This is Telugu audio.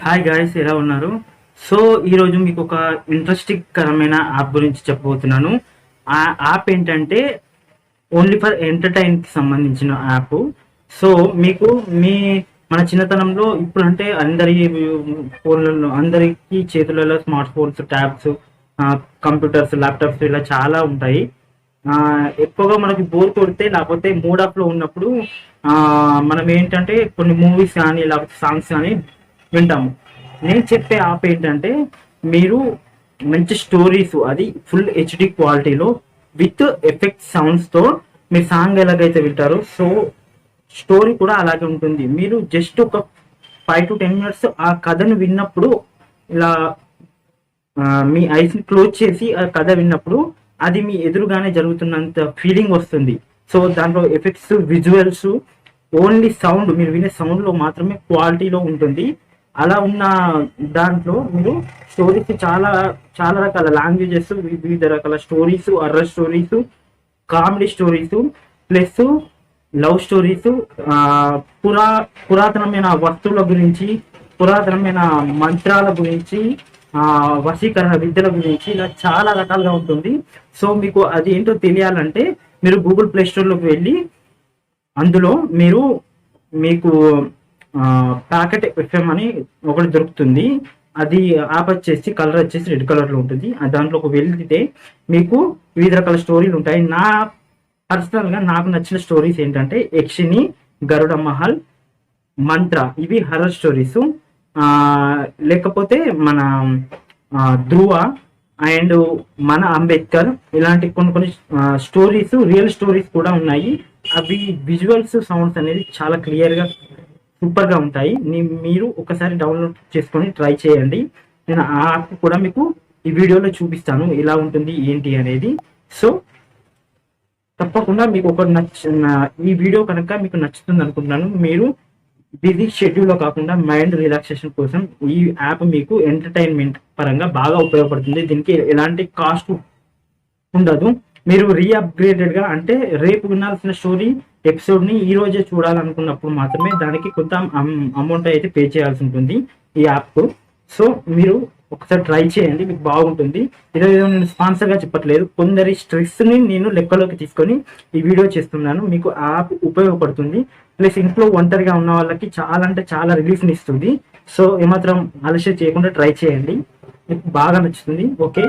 హాయ్ గాయ్స్, ఎలా ఉన్నారు? సో ఈరోజు మీకు ఒక ఇంట్రెస్టింగ్ కరమైన యాప్ గురించి చెప్పబోతున్నాను. ఆ యాప్ ఏంటంటే ఓన్లీ ఫర్ ఎంటర్టైన్కి సంబంధించిన యాప్. సో మీకు మీ మన చిన్నతనంలో ఇప్పుడు అంటే అందరి ఫోన్లలో అందరికీ చేతులలో smart phones, tabs, computers, laptops ఇలా చాలా ఉంటాయి. ఎక్కువగా మనకి బోర్ కొడితే లేకపోతే మూడ్ ఆఫ్ లో ఉన్నప్పుడు మనం ఏంటంటే కొన్ని మూవీస్ కానీ లేకపోతే సాంగ్స్ కానీ వింటాము. నేను చెప్పే యాప్ ఏంటంటే మీరు మంచి స్టోరీస్, అది ఫుల్ హెచ్డి క్వాలిటీలో విత్ ఎఫెక్ట్ సౌండ్స్తో మీరు సాంగ్ ఎలాగైతే వింటారో సో స్టోరీ కూడా అలాగే ఉంటుంది. మీరు జస్ట్ ఒక 5 to 10 minutes ఆ కథను విన్నప్పుడు ఇలా మీ ఐస్ని క్లోజ్ చేసి ఆ కథ విన్నప్పుడు అది మీ ఎదురుగానే జరుగుతున్నంత ఫీలింగ్ వస్తుంది. సో దాంట్లో ఎఫెక్ట్స్, విజువల్స్, ఓన్లీ సౌండ్, మీరు వినే సౌండ్లో మాత్రమే క్వాలిటీలో ఉంటుంది. అలా ఉన్న దాంట్లో మీరు స్టోరీస్ చాలా చాలా రకాల లాంగ్వేజెస్, వివిధ రకాల stories, horror stories, comedy stories, plus love stories, పురాతనమైన వస్తువుల గురించి, పురాతనమైన మంత్రాల గురించి, వశీకరణ విద్యల గురించి, ఇలా చాలా రకాలుగా ఉంటుంది. సో మీకు అది ఏంటో తెలియాలంటే మీరు గూగుల్ ప్లే స్టోర్లోకి వెళ్ళి అందులో మీకు ప్యాకెట్ ఎఫ్ఎం అని ఒకటి దొరుకుతుంది. అది యాప్ వచ్చేసి కలర్ వచ్చేసి రెడ్ కలర్లో ఉంటుంది. దాంట్లోకి వెళ్తే మీకు వివిధ రకాల స్టోరీలు ఉంటాయి. పర్సనల్గా నాకు నచ్చిన స్టోరీస్ ఏంటంటే యక్షిని, గరుడ మహల్, మంత్ర, ఇవి హర్రర్ స్టోరీస్. లేకపోతే మన ధ్రువ అండ్ మన అంబేద్కర్, ఇలాంటి కొన్ని స్టోరీస్, రియల్ స్టోరీస్ కూడా ఉన్నాయి. అవి విజువల్స్, సౌండ్స్ అనేది చాలా క్లియర్గా సూపర్గా ఉంటాయి. మీరు ఒకసారి డౌన్లోడ్ చేసుకొని ట్రై చేయండి. నేను ఆ యాప్ కూడా మీకు ఈ వీడియోలో చూపిస్తాను ఎలా ఉంటుంది ఏంటి అనేది. సో తప్పకుండా మీకు ఈ వీడియో కనుక మీకు నచ్చుతుంది అనుకుంటున్నాను. మీరు బిజీ షెడ్యూల్లో కాకుండా మైండ్ రిలాక్సేషన్ కోసం ఈ యాప్ మీకు ఎంటర్టైన్మెంట్ పరంగా బాగా ఉపయోగపడుతుంది. దీనికి ఎలాంటి కాస్ట్ ఉండదు. మీరు రీఅప్గ్రేడెడ్గా అంటే రేపు వినాల్సిన స్టోరీ ఎపిసోడ్ని ఈ రోజే చూడాలనుకున్నప్పుడు మాత్రమే దానికి కొంత అమౌంట్ అయితే పే చేయాల్సి ఉంటుంది ఈ యాప్. సో మీరు ఒకసారి ట్రై చేయండి, మీకు బాగుంటుంది. ఇదేదో నేను స్పాన్సర్గా చెప్పట్లేదు, కొందరి స్ట్రెస్ని నేను లెక్కలోకి తీసుకొని ఈ వీడియో చేస్తున్నాను. మీకు యాప్ ఉపయోగపడుతుంది. ప్లస్ ఇంట్లో ఒంటరిగా ఉన్న వాళ్ళకి చాలా అంటే చాలా రిలీఫ్ని ఇస్తుంది. సో ఏమాత్రం ఆలస్యం చేయకుండా ట్రై చేయండి, మీకు బాగా నచ్చుతుంది. ఓకే.